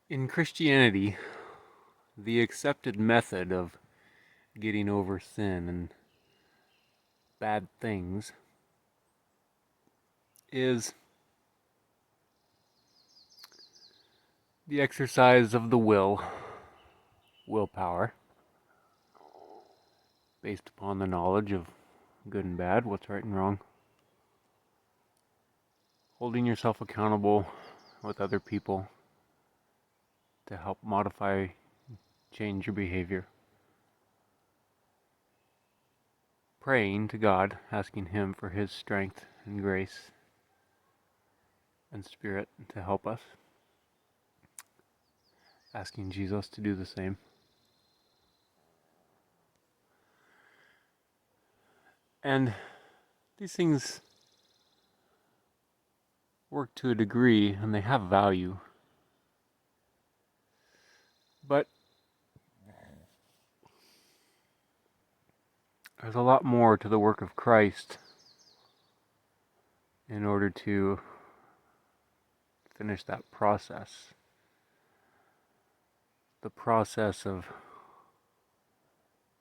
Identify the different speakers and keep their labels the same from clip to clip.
Speaker 1: In Christianity, the accepted method of getting over sin and bad things is the exercise of the willpower, based upon the knowledge of good and bad, what's right and wrong, holding yourself accountable with other people to help modify, change your behavior, praying to God, asking Him for His strength and grace and Spirit to help us, asking Jesus to do the same. And these things work to a degree and they have value. But there's a lot more to the work of Christ in order to finish that process. The process of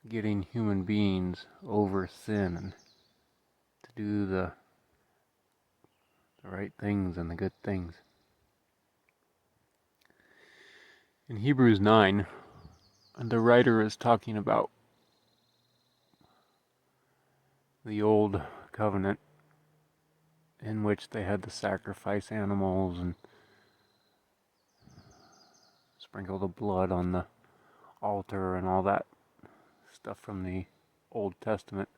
Speaker 1: getting human beings over sin and to do the right things and the good things. In Hebrews 9, the writer is talking about the old covenant in which they had to sacrifice animals and sprinkle the blood on the altar and all that stuff from the Old Testament.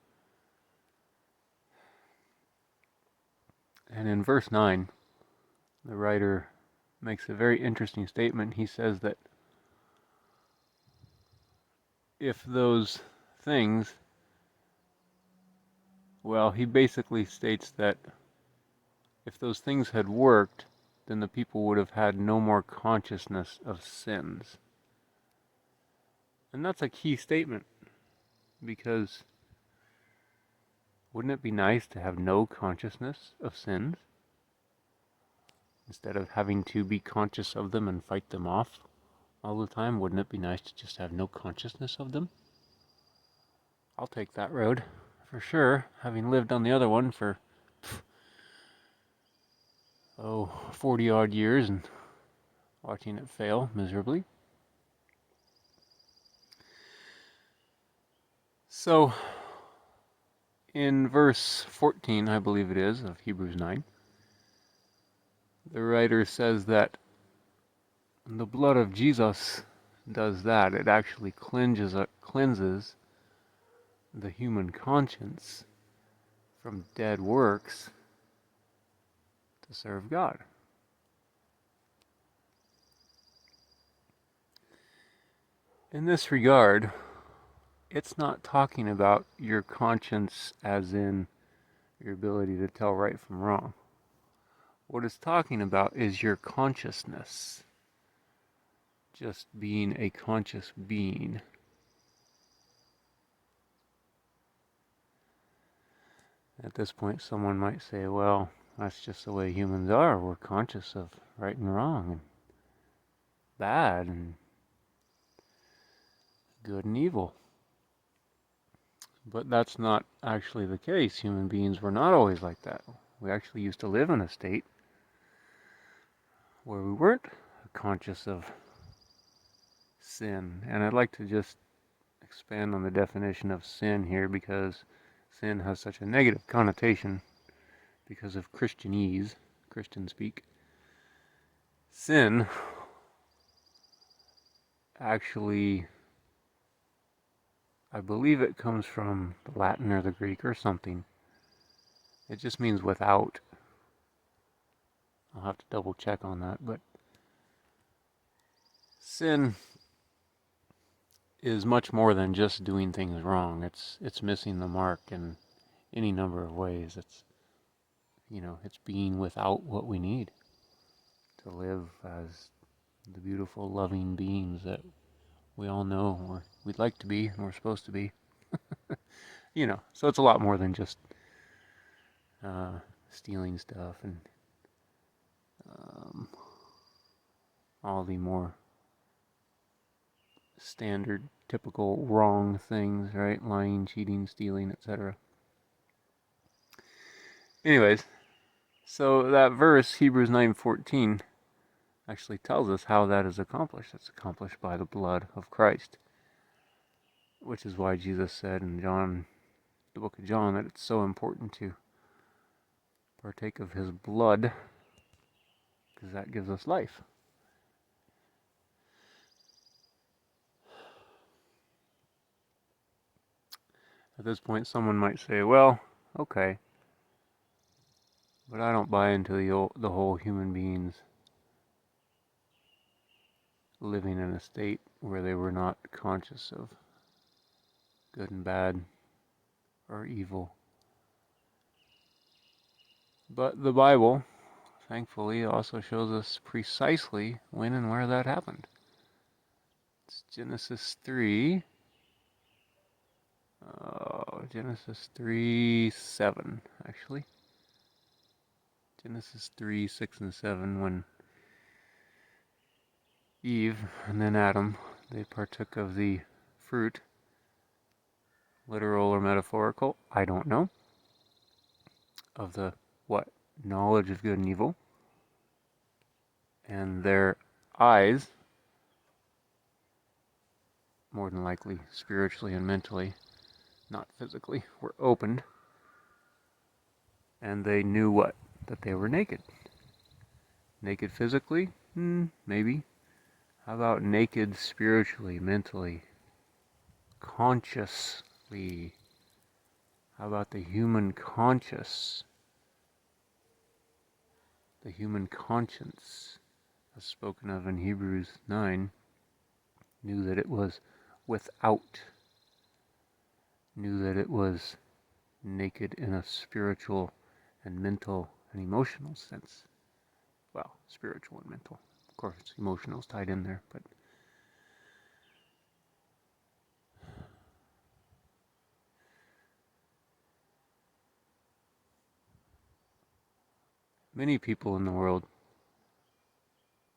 Speaker 1: And in verse 9, the writer makes a very interesting statement. He says that if those things, well, he basically states that if those things had worked, then the people would have had no more consciousness of sins. And that's a key statement, because wouldn't it be nice to have no consciousness of sins? Instead of having to be conscious of them and fight them off all the time, wouldn't it be nice to just have no consciousness of them? I'll take that road, for sure, having lived on the other one for, 40 odd years and watching it fail miserably. So, in verse 14, I believe it is, of Hebrews 9, the writer says that the blood of Jesus does that. It actually cleanses the human conscience from dead works to serve God. In this regard, it's not talking about your conscience as in your ability to tell right from wrong. What it's talking about is your consciousness, just being a conscious being. At this point, someone might say, well, that's just the way humans are. We're conscious of right and wrong and bad and good and evil. But that's not actually the case. Human beings were not always like that. We actually used to live in a state where we weren't conscious of sin. And I'd like to just expand on the definition of sin here, because sin has such a negative connotation because of Christianese, Christian speak. Sin actually, I believe it comes from the Latin or the Greek or something. It just means without. I'll have to double check on that, but sin is much more than just doing things wrong. It's missing the mark in any number of ways. It's being without what we need to live as the beautiful, loving beings that we all know we'd like to be and we're supposed to be. So it's a lot more than just stealing stuff and all the more standard, typical wrong things, right? Lying, cheating, stealing, etc. Anyways, so that verse, Hebrews 9:14, actually tells us how that is accomplished. It's accomplished by the blood of Christ, which is why Jesus said in the book of John, that it's so important to partake of his blood, because that gives us life. At this point, someone might say, well, okay, but I don't buy into the whole human beings living in a state where they were not conscious of good and bad or evil. But the Bible, thankfully, also shows us precisely when and where that happened. It's Genesis 3. Genesis 3:7, actually. Genesis 3:6 and 7, when Eve and then Adam, they partook of the fruit, literal or metaphorical, I don't know, of the knowledge of good and evil, and their eyes, more than likely spiritually and mentally, not physically, were opened, and they knew what? That they were naked. Naked physically? Maybe. How about naked spiritually, mentally, consciously? How about the human conscious? The human conscience, as spoken of in Hebrews 9, knew that it was without, knew that it was naked in a spiritual and mental and emotional sense. Well, spiritual and mental. Of course, emotional is tied in there, but many people in the world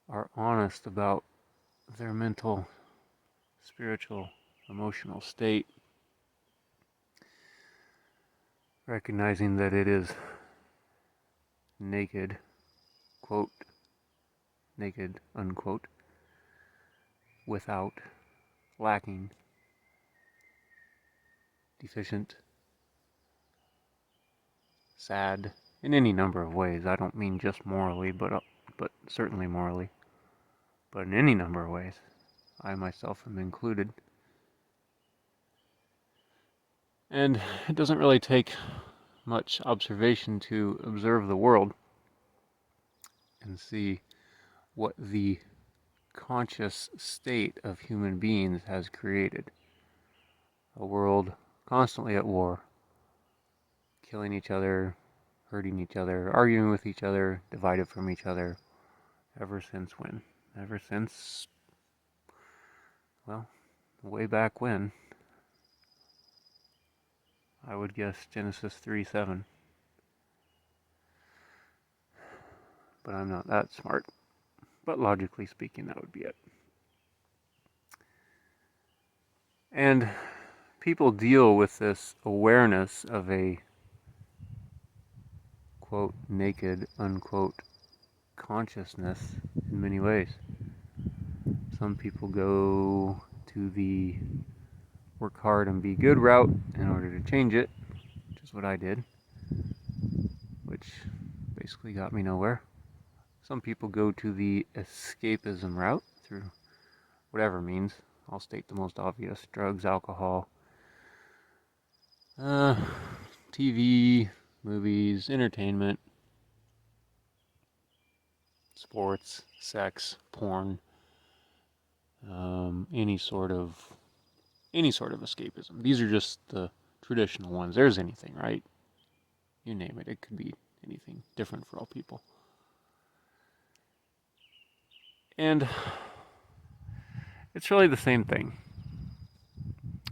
Speaker 1: are honest about their mental, spiritual, emotional state, recognizing that it is naked, quote, naked, unquote, without, lacking, deficient, sad, in any number of ways. I don't mean just morally, but certainly morally, but in any number of ways. I myself am included. And it doesn't really take much observation to observe the world and see what the conscious state of human beings has created. A world constantly at war, killing each other, hurting each other, arguing with each other, divided from each other, ever since when? Ever since, well, way back when. I would guess Genesis 3:7. But I'm not that smart. But logically speaking, that would be it. And people deal with this awareness of a, quote, naked, unquote, consciousness in many ways. Some people go to the work hard and be good route in order to change it, which is what I did, which basically got me nowhere. Some people go to the escapism route through whatever means. I'll state the most obvious: drugs, alcohol, TV, movies, entertainment, sports, sex, porn, any sort of escapism. These are just the traditional ones. There's anything, right? You name it. It could be anything, different for all people. And it's really the same thing.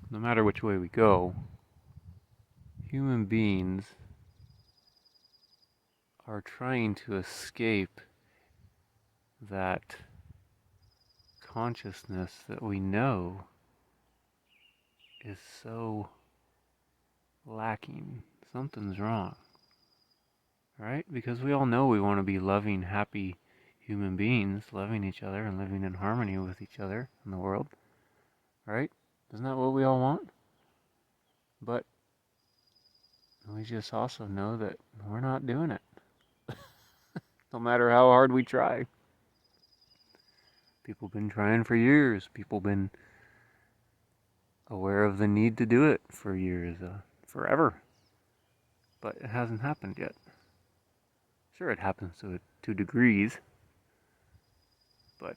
Speaker 1: No matter which way we go, human beings are trying to escape that consciousness that we know is so lacking. Something's wrong, right? Because we all know we want to be loving, happy human beings, loving each other and living in harmony with each other in the world, right? Isn't that what we all want? But we just also know that we're not doing it, no matter how hard we try. People have been trying for years. People have been aware of the need to do it for years, forever. But it hasn't happened yet. Sure, it happens to degrees, but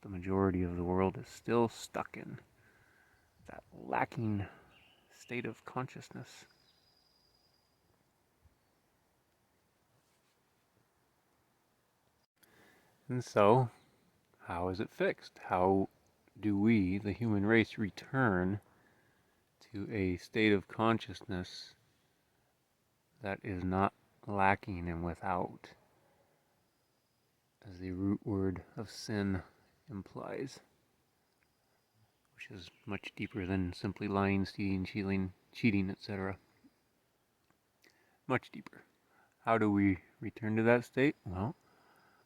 Speaker 1: the majority of the world is still stuck in that lacking state of consciousness. And so, how is it fixed? How do we, the human race, return to a state of consciousness that is not lacking and without, as the root word of sin implies, which is much deeper than simply lying, stealing, cheating, etc. Much deeper. How do we return to that state? Well,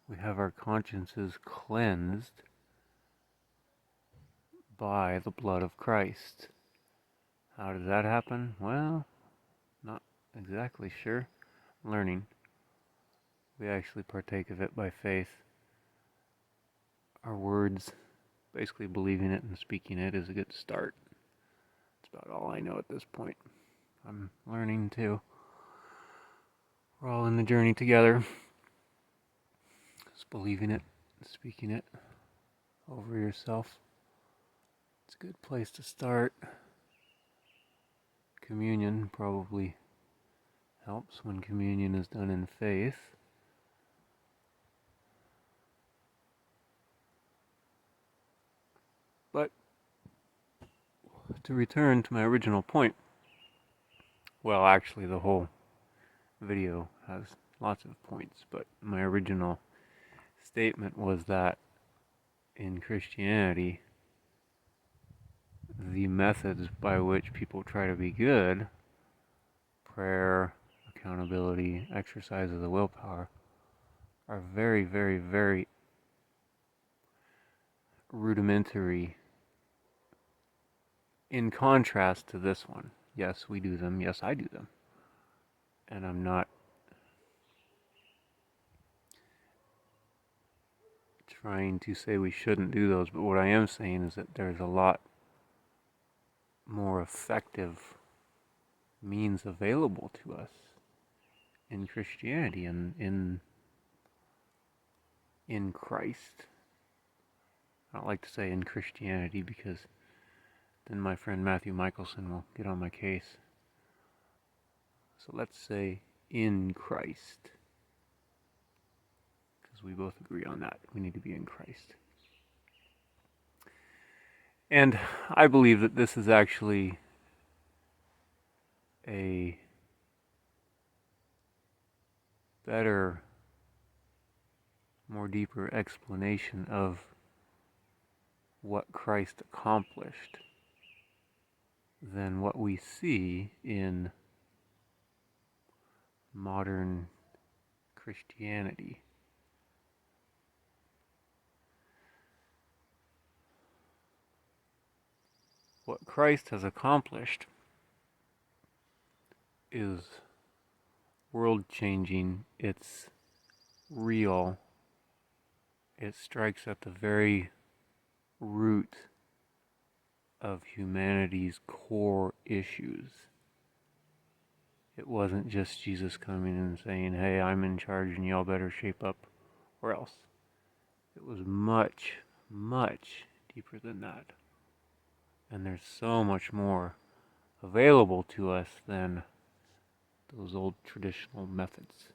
Speaker 1: we have our consciences cleansed by the blood of Christ. How does that happen? Well, not exactly sure. Learning. We actually partake of it by faith. Our words, basically believing it and speaking it, is a good start. That's about all I know at this point. I'm learning too. We're all in the journey together. Just believing it, speaking it over yourself. It's a good place to start. Communion probably helps when communion is done in faith. But to return to my original point, well, actually the whole video has lots of points, but my original statement was that in Christianity, the methods by which people try to be good, prayer, accountability, exercise of the willpower, are very, very, very rudimentary in contrast to this one. Yes, we do them. Yes, I do them. And I'm not trying to say we shouldn't do those, but what I am saying is that there's a lot more effective means available to us in Christianity and in Christ. I don't like to say in Christianity because then my friend Matthew Michelson will get on my case. So let's say in Christ, because we both agree on that. We need to be in Christ. And I believe that this is actually a better, more deeper explanation of what Christ accomplished than what we see in modern Christianity. What Christ has accomplished is world-changing. It's real. It strikes at the very root of humanity's core issues. It wasn't just Jesus coming and saying, hey, I'm in charge and y'all better shape up or else. It was much, much deeper than that. And there's so much more available to us than those old traditional methods.